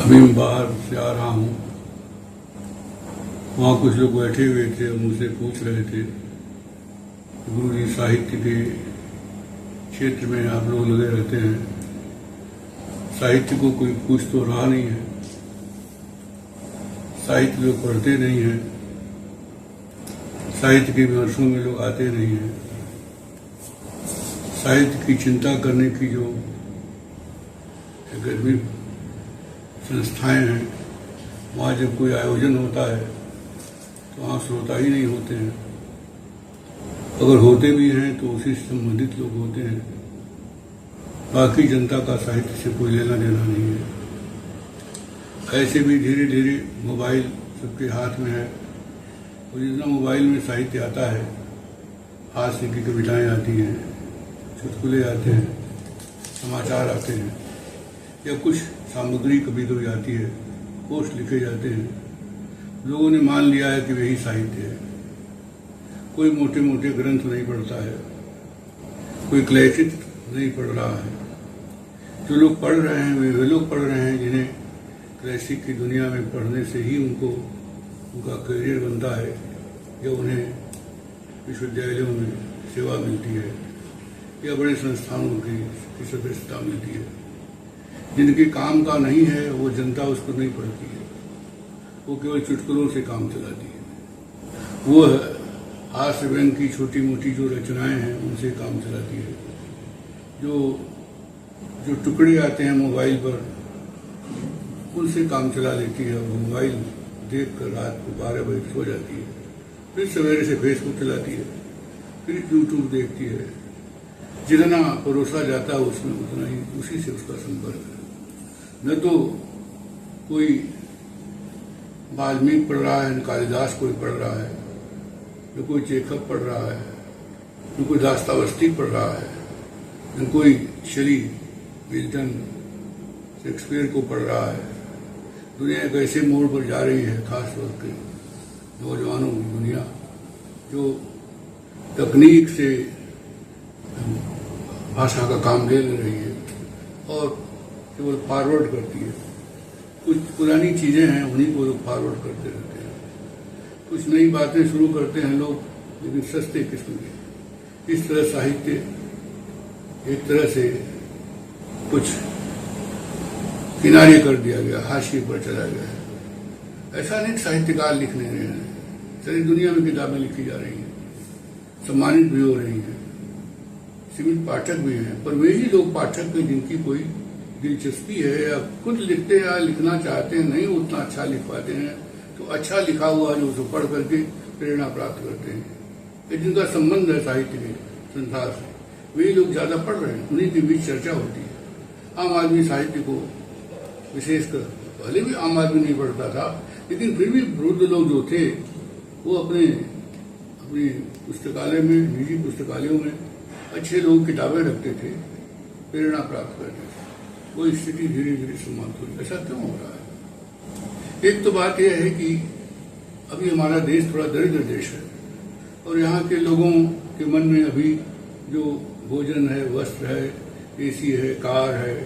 अभी मैं बाहर से आ रहा हूँ। वहाँ कुछ लोग बैठे हुए थे और मुझसे पूछ रहे थे, गुरु जी साहित्य के क्षेत्र में आप लोग लगे रहते हैं, साहित्य को कोई पूछ तो रहा नहीं है, साहित्य लोग पढ़ते नहीं हैं, साहित्य के विमर्शों में लोग आते नहीं हैं, साहित्य की चिंता करने की जो अकादमिक संस्थाएं हैं, वहाँ जब कोई आयोजन होता है तो वहाँ श्रोता ही नहीं होते हैं, अगर होते भी हैं तो उसी से संबंधित लोग होते हैं, बाकी जनता का साहित्य से कोई लेना देना नहीं है। ऐसे भी धीरे धीरे मोबाइल सबके हाथ में है और जितना मोबाइल में साहित्य आता है, हास्य की कविताएं आती हैं, चुटकुले आते हैं, समाचार आते हैं या कुछ सामग्री कभी कभी आती है, पोस्ट लिखे जाते हैं, लोगों ने मान लिया है कि वही साहित्य है। कोई मोटे मोटे ग्रंथ नहीं पढ़ता है, कोई क्लासिक नहीं पढ़ रहा है। जो लोग पढ़ रहे हैं वे लोग पढ़ रहे हैं जिन्हें क्लासिक की दुनिया में पढ़ने से ही उनका करियर बनता है या उन्हें विश्वविद्यालयों में सेवा मिलती है या बड़े संस्थानों की सदस्यता मिलती है। जिनके काम का नहीं है वो जनता उसको नहीं पढ़ती है, वो केवल चुटकुलों से काम चलाती है। वो हास्य व्यंग की छोटी मोटी जो रचनाएं हैं उनसे काम चलाती है। जो टुकड़े आते हैं मोबाइल पर उनसे काम चला लेती है। वो मोबाइल देख कर रात को 12 बजे सो जाती है, फिर सवेरे से फेसबुक चलाती है, फिर यूट्यूब देखती है। जितना परोसा जाता है उसमें उतना ही उसी से उसका संपर्क है। न तो कोई वाल्मीकि पढ़ रहा है, न कालिदास कोई पढ़ रहा है, न कोई चेखव पढ़ रहा है, न कोई दास्तावस्ती पढ़ रहा है, न कोई शली, मिल्टन, शेक्सपियर को पढ़ रहा है। दुनिया एक ऐसे मोड़ पर जा रही है, खास तौर के नौजवानों की दुनिया जो तकनीक से भाषा का काम ले रही है और केवल फॉरवर्ड करती है। कुछ पुरानी चीजें हैं उन्हीं को लोग फॉरवर्ड करते रहते हैं, कुछ नई बातें शुरू करते हैं लोग, लेकिन सस्ते किस्म के। इस तरह साहित्य एक तरह से कुछ किनारे कर दिया गया, हाशिए पर चला गया है। ऐसा नहीं साहित्यकार लिख नहीं रहे हैं, सारी दुनिया में किताबें लिखी जा रही हैं, सम्मानित भी हो रही हैं, सीमित पाठक भी हैं, पर वे ही लोग पाठक में जिनकी कोई दिलचस्पी है या खुद लिखते या लिखना चाहते हैं, नहीं उतना अच्छा लिख पाते हैं, तो अच्छा लिखा हुआ जो उसे पढ़ करके प्रेरणा प्राप्त करते हैं, जिनका संबंध है साहित्य के संसार से, वही लोग ज्यादा पढ़ रहे हैं, उन्हीं के बीच चर्चा होती है। आम आदमी साहित्य को विशेषकर, पहले भी आम आदमी नहीं पढ़ता था, लेकिन फिर भी वृद्ध लोग जो थे वो अपनी पुस्तकालय में, निजी पुस्तकालयों में अच्छे लोग किताबें रखते थे, प्रेरणा प्राप्त करते थे। वो स्थिति धीरे धीरे समाप्त हुई। ऐसा क्यों हो रहा है? एक तो बात यह है कि अभी हमारा देश थोड़ा दरिद्र देश है और यहाँ के लोगों के मन में अभी जो भोजन है, वस्त्र है, एसी है, कार है,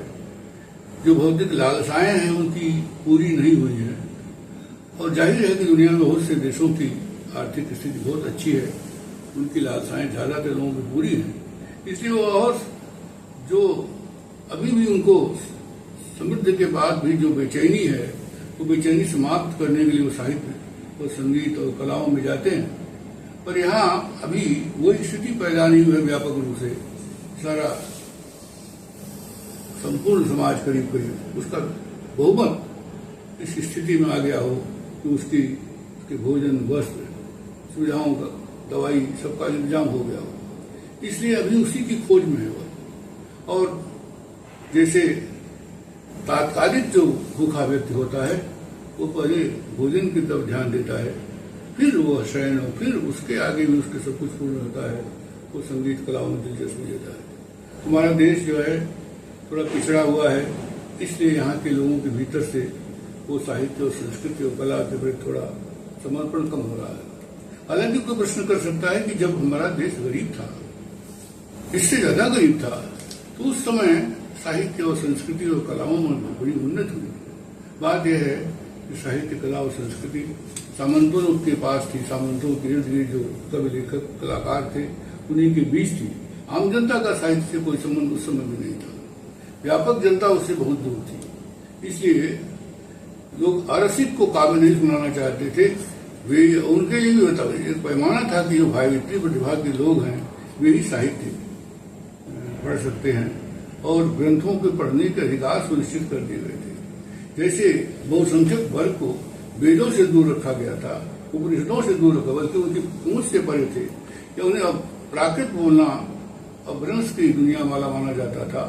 जो भौतिक लालसाएं हैं उनकी पूरी नहीं हुई है। और जाहिर है कि दुनिया में बहुत से देशों की आर्थिक स्थिति बहुत अच्छी है, उनकी लालसाएं ज्यादातर लोगों की पूरी हैं, इसलिए वो और जो अभी भी उनको समृद्धि के बाद भी जो बेचैनी है, वो बेचैनी समाप्त करने के लिए वो साहित्य और संगीत और कलाओं में जाते हैं। पर यहाँ अभी वही स्थिति पैदा नहीं हुई है व्यापक रूप से। सारा संपूर्ण समाज करीब करीब उसका बहुमत इस स्थिति में आ गया हो कि उसके भोजन, वस्त्र, सुविधाओं का, दवाई, सबका इंतजाम हो गया हो, इसलिए अभी उसी की खोज में है वो। और जैसे तात्कालिक जो भूखा व्यक्ति होता है वो पहले भोजन की तरफ ध्यान देता है, फिर वो शयन, और फिर उसके आगे भी उसके सब कुछ पूर्ण होता है, वो संगीत कलाओं में दिलचस्पी लेता है। हमारा देश जो है थोड़ा पिछड़ा हुआ है, इसलिए यहाँ के लोगों के भीतर से वो साहित्य और संस्कृति और कला के प्रति थोड़ा समर्पण कम हो रहा है। हालांकि कोई प्रश्न कर सकता है कि जब हमारा देश गरीब था, इससे ज्यादा गरीब था, तो उस समय साहित्य और संस्कृति और कलाओं में बड़ी उन्नति हुई। बात यह है कि साहित्य, कला और संस्कृति सामंतों के पास थी, सामंतों के इर्द गिर्द जो कवि, लेखक, कलाकार थे उन्हीं के बीच थी। आम जनता का साहित्य से कोई संबंध उस समय भी नहीं था। व्यापक जनता उससे बहुत दूर थी। इसलिए लोग अरसिक को काव्य नहीं सुनाना चाहते थे। वे उनके लिए भी एक पैमाना था कि जो भाववित्री प्रतिभा के लोग हैं वे ही साहित्य पढ़ सकते हैं, और ग्रंथों के पढ़ने के अधिकार सुनिश्चित कर दिए गए थे। जैसे बहुसंख्यक वर्ग को वेदों से दूर रखा गया था, उपनिषदों से दूर रखा, बल्कि उनकी पहुंच से परे थे कि उन्हें अब प्राकृत बोलना अपभ्रंश की दुनिया वाला माना जाता था,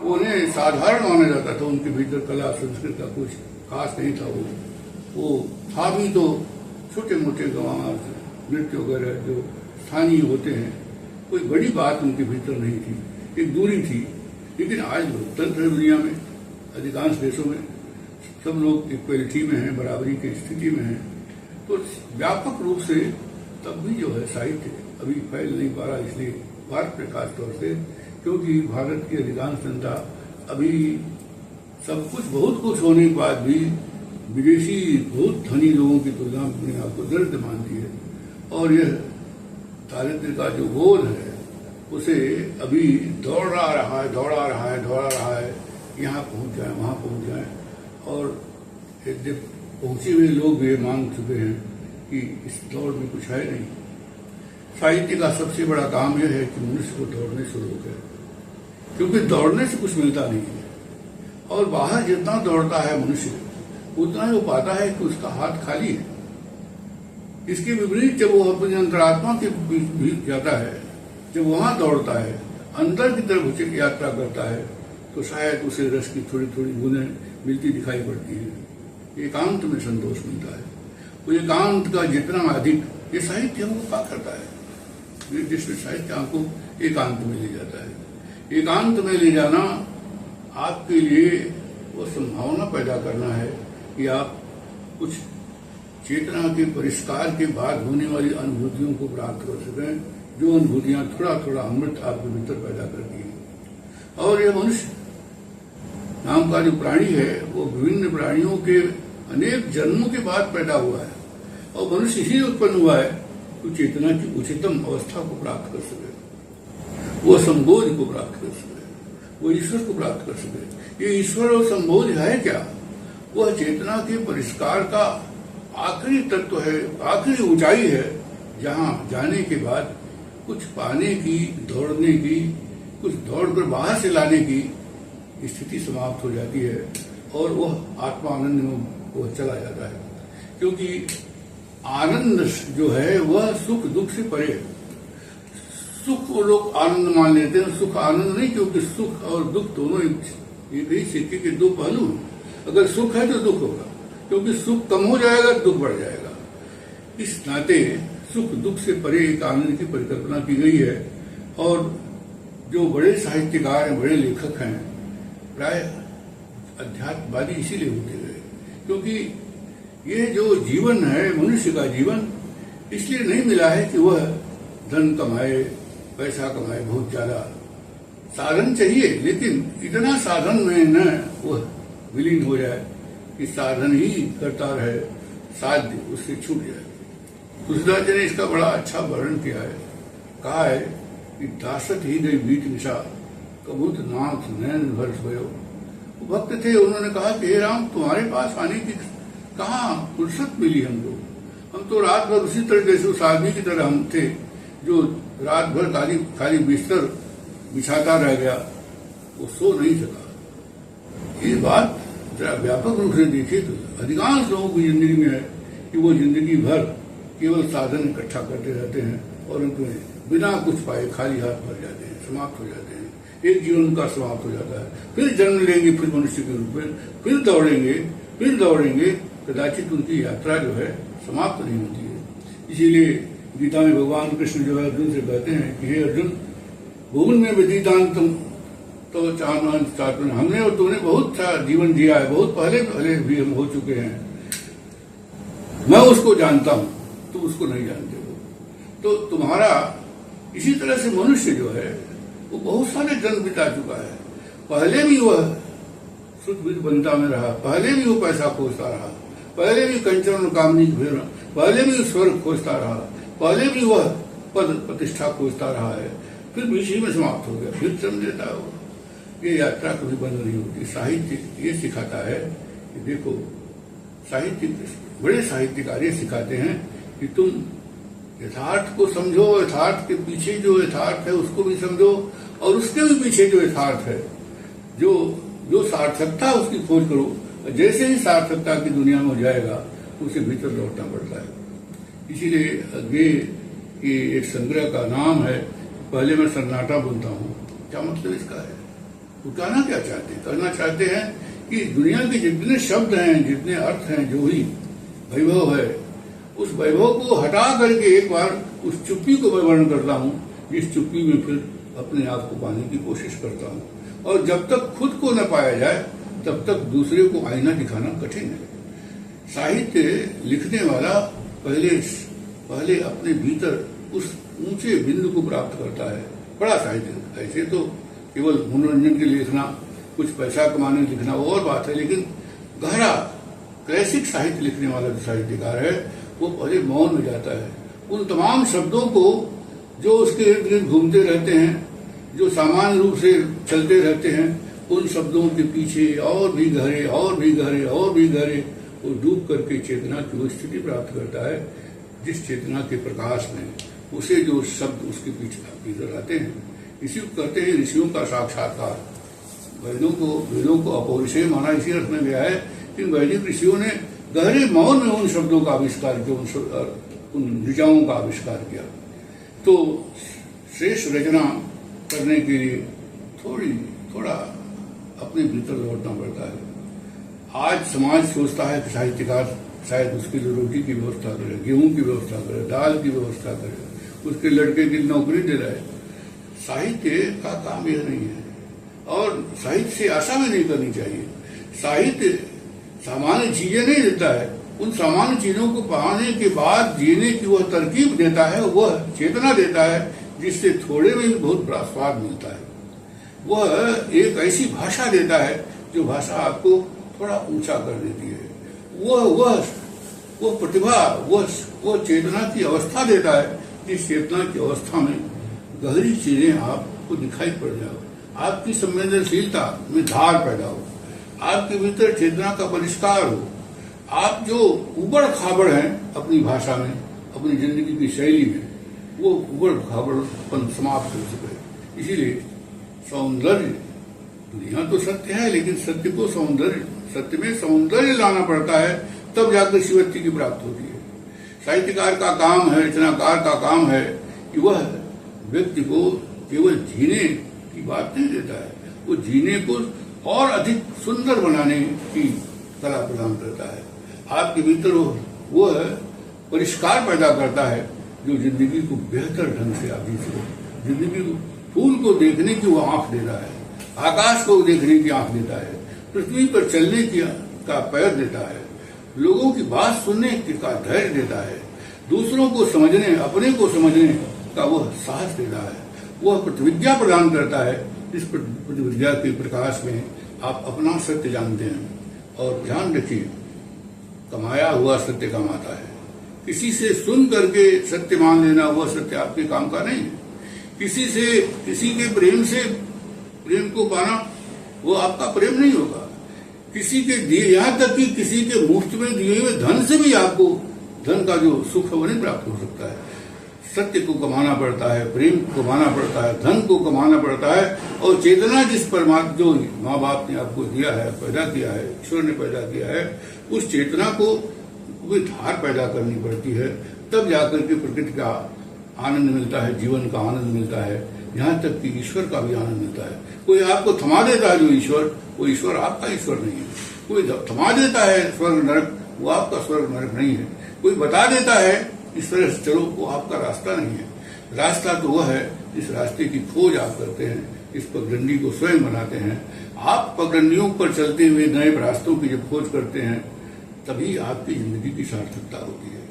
उन्हें साधारण माना जाता था। उनके भीतर कला संस्कृति का कुछ खास नहीं था। वो था भी तो छोटे मोटे गवार, नृत्य वगैरह जो स्थानीय होते हैं, कोई बड़ी बात उनके भीतर नहीं थी, एक दूरी थी। लेकिन आज लोकतंत्र दुनिया में अधिकांश देशों में सब लोग इक्वलिटी में हैं, बराबरी की स्थिति में हैं, तो व्यापक रूप से तब भी जो है साहित्य अभी फैल नहीं पा रहा। इसलिए भारत में खास तौर से, क्योंकि भारत की अधिकांश जनता अभी सब कुछ, बहुत कुछ होने के बाद भी विदेशी बहुत धनी लोगों की तुलना में अपने आप को दरिद्र मानती है, और यह दारिद्र्य का जो बोध है उसे अभी दौड़ा रहा है, यहाँ पहुंच जाए, वहां पहुंच जाए। और पहुंचे हुए लोग भी मांग चुके हैं कि इस दौड़ में कुछ है नहीं। साहित्य का सबसे बड़ा काम यह है कि मनुष्य को दौड़ने से रोके, क्योंकि दौड़ने से कुछ मिलता नहीं है, और बाहर जितना दौड़ता है मनुष्य उतना ही वो पाता है कि उसका हाथ खाली है। इसके विपरीत जब वो अपनी अंतरात्मा के बीच जाता है, जब वहां दौड़ता है, अंदर की तरफ यात्रा करता है, तो शायद उसे रस की थोड़ी थोड़ी बूंदें मिलती दिखाई पड़ती है। एकांत में संतोष मिलता है। वो एकांत का जितना अधिक, ये साहित्य हमको क्या करता है, जिसमें साहित्य आपको एकांत में ले जाता है। एकांत में ले जाना आपके लिए वो संभावना पैदा करना है कि आप कुछ चेतना के परिष्कार के बाद होने वाली अनुभूतियों को प्राप्त कर सकें, जो अनुभूतियां थोड़ा थोड़ा अमृत आपके भीतर पैदा करती हैं। और यह मनुष्य नाम का जो प्राणी है वो विभिन्न प्राणियों के अनेक जन्मों के बाद पैदा हुआ है, और मनुष्य इसी उत्पन्न हुआ है तो चेतना की उच्चतम अवस्था को प्राप्त कर सके, वो संबोध को प्राप्त कर सके, वो ईश्वर को प्राप्त कर सके। ये ईश्वर और संबोध है क्या? वह चेतना के परिष्कार का आखिरी तत्व है, आखिरी ऊंचाई है, जहां जाने के बाद कुछ पाने की, दौड़ने की, कुछ दौड़कर बाहर से लाने की स्थिति समाप्त हो जाती है, और वह आत्मा आनंद में वह चला जाता है। क्योंकि आनंद जो है वह सुख दुख से परे है। सुख को लोग आनंद मान लेते हैं, सुख आनंद नहीं, क्योंकि सुख और दुख दोनों एक ही सिक्के के दो पहलू हैं। अगर सुख है तो दुख होगा, क्योंकि सुख कम हो जाएगा, दुख बढ़ जाएगा। इस नाते सुख दुख से परे एक आनंद की परिकल्पना की गई है। और जो बड़े साहित्यकार हैं, बड़े लेखक हैं, प्राय अध्यात्मवादी इसीलिए होते गए, क्योंकि ये जो जीवन है मनुष्य का जीवन, इसलिए नहीं मिला है कि वह धन कमाए, पैसा कमाए, बहुत ज्यादा साधन चाहिए, लेकिन इतना साधन में न वह विलीन हो जाए कि साधन ही करता रहे, साध्य उससे छूट जाए। तुलसीदास जी ने इसका बड़ा अच्छा वर्णन किया है। कहा है कि दासत ही गई बीत निशा, कबूत नाथ नैन भर सोयो। भक्त थे, उन्होंने कहा कि हे राम, तुम्हारे पास आने की कहाँ फुर्सत मिली हमको? हम तो रात भर उसी तरह जैसे उस आदमी की तरह हम थे जो रात भर खाली बिस्तर बिछाता रह गया, वो सो नहीं सका। ये बात जरा व्यापक रूप से देखिए तो अधिकांश लोगों की जिंदगी में है कि वो जिंदगी भर केवल साधन इकट्ठा करते रहते हैं, और उनमें बिना कुछ पाए खाली हाथ भर जाते हैं, समाप्त हो जाते हैं। एक जीवन का समाप्त हो जाता है, फिर जन्म लेंगे, फिर मनुष्य के रूप में, फिर दौड़ेंगे, कदाचित उनकी यात्रा जो है समाप्त नहीं होती है। इसीलिए गीता में भगवान कृष्ण जो है अर्जुन से कहते हैं कि हे अर्जुन, भूमि में व्यतीतांतम तो चाहते, हमने और तुमने बहुत सा जीवन जिया है, बहुत पहले भी हम हो चुके हैं, मैं उसको जानता हूं, तुम उसको नहीं जानते हो। तो तुम्हारा इसी तरह से मनुष्य जो है वो बहुत सारे जन्म बिता चुका है, पहले भी वह सुखविद बनता में रहा, पहले भी वो पैसा खोजता रहा, पहले भी कंचन कामनी फिर, पहले भी स्वर्ग खोजता रहा, पहले भी वह पद प्रतिष्ठा खोजता रहा है, फिर बीच ही में समाप्त हो गया, फिर जन्म लेता है वो। ये यात्रा कभी बंद नहीं होती। साहित्य ये सिखाता है कि देखो, साहित्य बड़े साहित्यकार ये सिखाते हैं कि तुम यथार्थ को समझो, यथार्थ के पीछे जो यथार्थ है उसको भी समझो, और उसके भी पीछे जो यथार्थ है, जो सार्थकता उसकी खोज करो। जैसे ही सार्थकता की दुनिया में हो जाएगा उसे भीतर लौटना पड़ता है। इसीलिए अग्गे की एक संग्रह का नाम है पहले मैं सन्नाटा बोलता हूँ। क्या मतलब इसका है? वो कहना क्या चाहते हैं? कहना चाहते हैं कि दुनिया के जितने शब्द हैं, जितने अर्थ हैं, जो भी वैभव है, उस वैभव को हटा करके एक बार उस चुप्पी को मैं वर्णन करता हूँ, जिस चुप्पी में फिर अपने आप को पाने की कोशिश करता हूँ। और जब तक खुद को न पाया जाए तब तक दूसरे को आईना दिखाना कठिन है। साहित्य लिखने वाला पहले अपने भीतर उस ऊंचे बिंदु को प्राप्त करता है। बड़ा साहित्य ऐसे तो केवल मनोरंजन के लिए लिखना, कुछ पैसा कमाने लिखना वो और बात है, लेकिन गहरा क्लासिक साहित्य लिखने वाला जो साहित्यकार है वो पहले मौन में जाता है। उन तमाम शब्दों को जो उसके इर्द गिर्द घूमते रहते हैं, जो सामान्य रूप से चलते रहते हैं, उन शब्दों के पीछे और भी गहरे और भी गहरे और भी गहरे वो डूब करके चेतना की वो स्थिति प्राप्त करता है, जिस चेतना के प्रकाश में उसे जो शब्द उसके पीछे भीतर आते हैं, इसी को कहते हैं ऋषियों का साक्षात्कार। वेदों को अपौरुषेय माना इसी अर्थ में गया है कि वैदिक ऋषियों ने गहरे मौन में उन शब्दों का आविष्कार किया, उन ऋचाओं का आविष्कार किया। तो श्रेष्ठ रचना करने के लिए थोड़ा अपने भीतर लौटना पड़ता है। आज समाज सोचता है कि साहित्यकार शायद उसके लिए रोटी की व्यवस्था करे, गेहूं की व्यवस्था करे, दाल की व्यवस्था करे, उसके लड़के की नौकरी दे रहे। साहित्य का काम यह नहीं है, और साहित्य से आशा भी नहीं करनी चाहिए। साहित्य सामान्य चीजें नहीं देता है, उन सामान्य चीजों को पाने के बाद जीने की वह तरकीब देता है, वह चेतना देता है जिससे थोड़े में भी बहुत बड़ा स्वाद मिलता है। वह एक ऐसी भाषा देता है जो भाषा आपको थोड़ा ऊंचा कर देती है। वह प्रतिभा, वह चेतना की अवस्था देता है जिस चेतना की अवस्था में गहरी चीजें आपको दिखाई पड़ जाओ, आपकी संवेदनशीलता में धार पैदा हो, आपके भीतर चेतना का परिष्कार हो, आप जो उबड़ खाबड़ हैं अपनी भाषा में, अपनी जिंदगी की शैली में, वो उबड़ खाबड़पन समाप्त हो सके। इसीलिए सौंदर्य, दुनिया तो सत्य है, लेकिन सत्य में सौंदर्य लाना पड़ता है, तब जाकर शिवत्ति की प्राप्ति होती है। साहित्यकार का काम है, रचनाकार का काम है कि वह व्यक्ति को केवल जीने की बात नहीं देता है, वो जीने को और अधिक सुंदर बनाने की कला प्रदान करता है। आपके भीतर वो परिष्कार पैदा करता है जो जिंदगी को बेहतर ढंग से आप जी सको। जिंदगी को, फूल को देखने की वो आंख देता है, आकाश को देखने की आंख देता है, पृथ्वी पर चलने की का पैर देता है, लोगों की बात सुनने का धैर्य देता है, दूसरों को समझने, अपने को समझने का वह साहस देता है, वह प्रतिविज्ञा प्रदान करता है। इस प्रतिविज्ञा के प्रकाश में आप अपना सत्य जानते हैं। और ध्यान रखिए, कमाया हुआ सत्य कमाता है। किसी से सुन करके सत्य मान लेना वह सत्य आपके काम का नहीं है। किसी के प्रेम को पाना वो आपका प्रेम नहीं होगा। किसी के दिए, यहाँ तक कि किसी के मुफ्त में दिए हुए धन से भी आपको धन का जो सुख है वो नहीं प्राप्त हो सकता है। सत्य को कमाना पड़ता है, प्रेम को कमाना पड़ता है, धन को कमाना पड़ता है, और चेतना जिस परमात्मा, जो माँ बाप ने आपको दिया है, पैदा किया है, ईश्वर ने पैदा किया है, उस चेतना को भी धार पैदा करनी पड़ती है। तब जाकर के प्रकृति का आनंद मिलता है, जीवन का आनंद मिलता है, यहाँ तक कि ईश्वर का भी आनंद मिलता है। कोई आपको थमा देता है जो ईश्वर, वो ईश्वर आपका ईश्वर नहीं है। कोई थमा देता है स्वर्ग नरक, वो आपका स्वर्ग नरक नहीं है। कोई बता देता है इस तरह से चलो, वो आपका रास्ता नहीं है। रास्ता तो वह है जिस रास्ते की खोज आप करते हैं, इस पगडंडी को स्वयं बनाते हैं। आप पगडंडियों पर चलते हुए नए रास्तों की जब खोज करते हैं, तभी आपकी जिंदगी की सार्थकता होती है।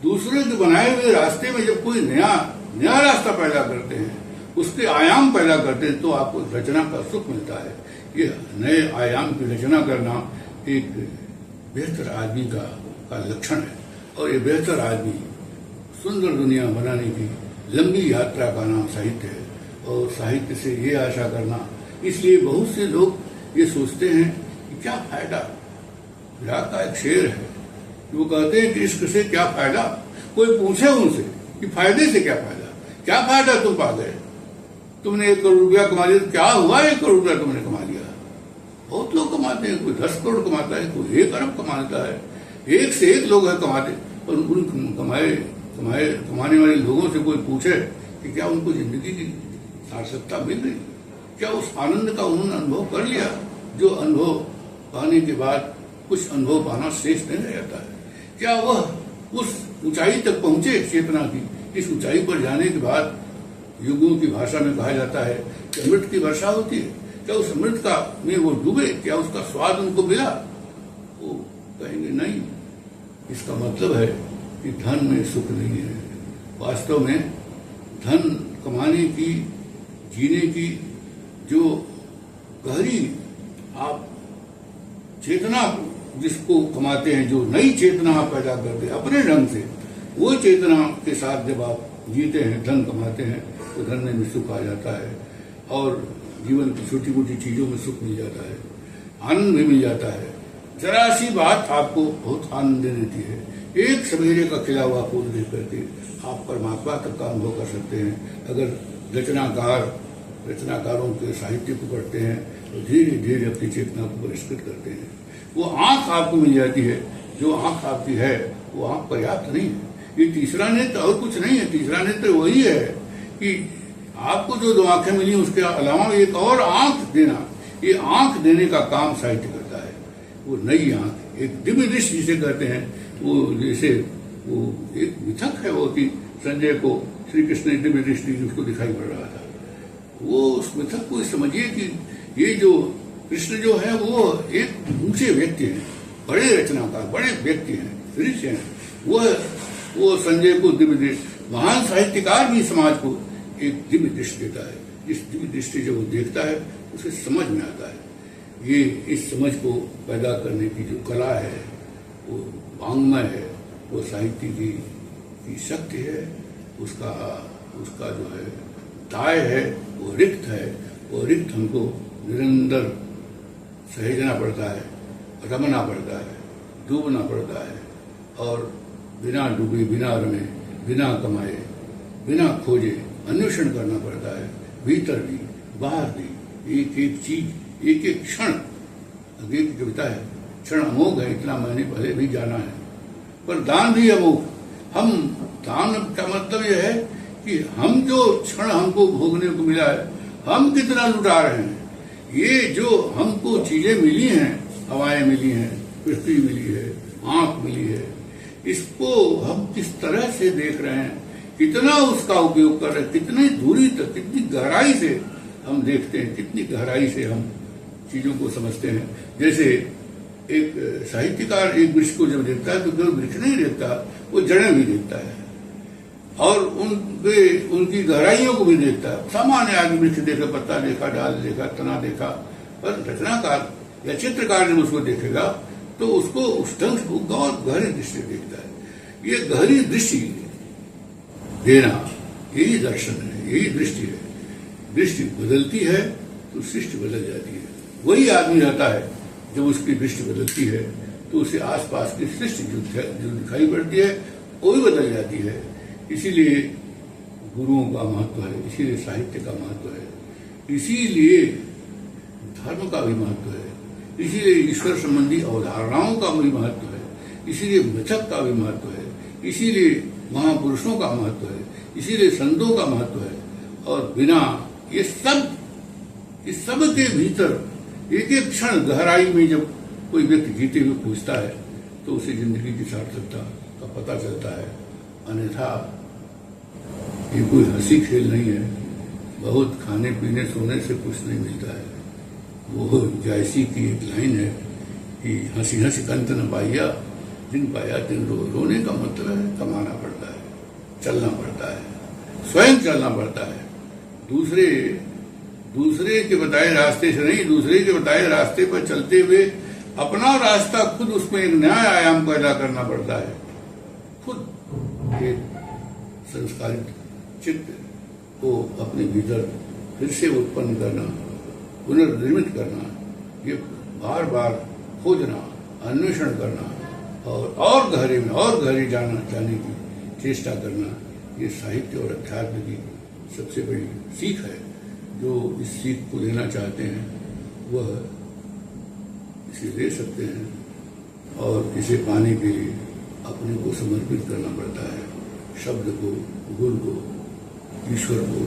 दूसरे के बनाए हुए रास्ते में जब कोई नया रास्ता पैदा करते हैं, उसके आयाम पैदा करते हैं, तो आपको रचना का सुख मिलता है। ये नए आयाम की रचना करना एक बेहतर आदमी का लक्षण है। और ये बेहतर आदमी सुंदर दुनिया बनाने की लंबी यात्रा का नाम साहित्य है। और साहित्य से ये आशा करना, इसलिए बहुत से लोग ये सोचते हैं कि क्या फायदा। विराग का एक शेर है, वो कहते हैं कि इश्क से क्या फायदा। कोई पूछे उनसे कि फायदे से क्या फायदा, क्या फायदा तुम पा गए, तुमने 1 करोड़ रुपया कमा लिया, तो क्या हुआ 1 करोड़ रुपया तुमने कमा लिया। बहुत लोग कमाते हैं, कोई 10 करोड़ कमाता है, कोई 1 अरब कमाता है, एक से एक लोग हैं कमाते। और उन कमाने वाले लोगों से कोई पूछे कि क्या उनको जिंदगी की सार्थकता मिल रही, क्या उस आनंद का उन्होंने अनुभव कर लिया जो अनुभव पाने के बाद कुछ अनुभव पाना शेष नहीं रह जाता है। क्या वह उस ऊंचाई तक पहुंचे चेतना की, इस ऊंचाई पर जाने के बाद युगों की भाषा में कहा जाता है कि अमृत की वर्षा होती है, क्या उस अमृत का में वो डूबे, क्या उसका स्वाद उनको मिला। वो कहेंगे नहीं। इसका मतलब है कि धन में सुख नहीं है। वास्तव में धन कमाने की, जीने की जो गहरी आप चेतना जिसको कमाते हैं, जो नई चेतना आप पैदा करते हैं अपने ढंग से, वो चेतना के साथ जब आप जीते हैं, धन कमाते हैं, तो धन में सुख आ जाता है और जीवन की छोटी मोटी चीजों में सुख मिल जाता है, आनंद भी मिल जाता है। जरा सी बात आपको बहुत आनंद दे देती है। एक सवेरे का खिला हुआ फूल देख करके आप परमात्मा तक का अनुभव कर सकते हैं। अगर रचनाकारों के साहित्य को पढ़ते हैं तो धीरे धीरे अपनी चेतना को परिष्कृत करते हैं। वो आंख आपको मिल जाती है, जो आंख आपकी है वो आंख पर्याप्त नहीं है। ये तीसरा नेत्र और कुछ नहीं है। तीसरा नेत्र वही है कि आपको जो 2 आंखें मिली उसके अलावा एक और आंख देना, ये आंख देने का काम साहित्य करता है। वो नई आंख, एक दिव्य दृष्टि जिसे कहते हैं, वो जैसे वो एक मिथक है वो कि संजय को श्री कृष्ण दिव्य दृष्टि उसको दिखाई पड़ रहा था। वो उस मिथक को समझिए कि ये जो कृष्ण जो है वो एक ऊंचे व्यक्ति हैं, बड़े रचनाकार, बड़े व्यक्ति हैं, ऋषि हैं। वो संजय को दिव्य दृष्टि, महान साहित्यकार भी समाज को एक दिव्य दृष्टि देता है। इस दिव्य दृष्टि जब वो देखता है उसे समझ में आता है। ये इस समझ को पैदा करने की जो कला है, वो वांग्मय है, वो साहित्य की शक्ति है, उसका जो है दाय है, वो रिक्त है। वो रिक्त हमको निरंतर सहेजना पड़ता है, रमना पड़ता है, डूबना पड़ता है। और बिना डूबे, बिना रमे, बिना कमाए, बिना खोजे अन्वेषण करना पड़ता है, भीतर भी बाहर भी, एक एक चीज, एक एक क्षण। आगे की कविता है, क्षण अमोघ है इतना मैंने पहले भी जाना है, पर दान भी अमोघ। हम दान का मतलब यह है कि हम जो क्षण हमको भोगने को मिला है, हम कितना लुटा रहे हैं। ये जो हमको चीजें मिली हैं, हवाएं मिली हैं, पृथ्वी मिली है, आंख मिली है, इसको हम किस तरह से देख रहे हैं, कितना उसका उपयोग कर रहे हैं, कितनी दूरी तक, कितनी गहराई से हम देखते हैं, कितनी गहराई से हम चीजों को समझते हैं। जैसे एक साहित्यकार एक वृक्ष को जब देखता है तो केवल वृक्ष नहीं देखता, वो जड़ें भी देखता है और उनकी गहराइयों को भी देखता है। सामान्य आदमी वृक्ष देखा, पत्ता देखा, डाल देखा, तना देखा, पर रचनाकार या चित्रकार जब उसको देखेगा तो उसको उस ढंग से गहरी दृष्टि देखता है। ये गहरी दृष्टि देना, यही दर्शन है, यही दृष्टि है। दृष्टि बदलती है तो सृष्टि बदल जाती है। वही आदमी रहता है जब उसकी दृष्टि बदलती है तो उसे आसपास की सृष्टि जो दिखाई पड़ती है वो भी बदल जाती है। इसीलिए गुरुओं का महत्व है, इसीलिए साहित्य का महत्व है, इसीलिए धर्म का भी महत्व है, इसीलिए ईश्वर संबंधी अवधारणाओं का भी महत्व है, इसीलिए मिथक का भी महत्व है, इसीलिए महापुरुषों का महत्व है, इसीलिए संतों का महत्व है। और बिना ये सब के भीतर एक एक क्षण गहराई में जब कोई व्यक्ति जीते हुए पूछता है तो उसे जिंदगी की सार्थकता का पता चलता है। अन्यथा ये कोई हंसी खेल नहीं है, बहुत खाने पीने सोने से कुछ नहीं मिलता है। वो जायसी की एक लाइन है कि हंसी हंसी कंत न पाया, दिन पाया दिन रो। रोने का मतलब है कमाना पड़ता है, चलना पड़ता है, स्वयं चलना पड़ता है, दूसरे दूसरे के बताए रास्ते से नहीं, दूसरे के बताए रास्ते पर चलते हुए अपना रास्ता खुद उसमें एक नया आयाम पैदा करना पड़ता है। खुद एक संस्कारित चित्त को अपने भीतर फिर से उत्पन्न करना, पुनर्निर्मित करना, ये बार बार खोजना, अन्वेषण करना और गहरे में और गहरे जाने की चेष्टा करना, ये साहित्य और अध्यात्म की सबसे बड़ी सीख है। जो इस सीख को लेना चाहते हैं वह इसे ले सकते हैं और इसे पाने के लिए अपने को समर्पित करना पड़ता है। शब्द को, गुरु को, ईश्वर को,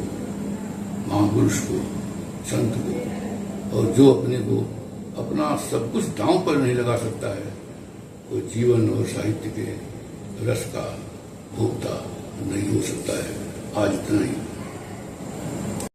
महापुरुष को, संत को। और जो अपने को अपना सब कुछ दांव पर नहीं लगा सकता है वो जीवन और साहित्य के रस का भोक्ता नहीं हो सकता है। आज इतना ही।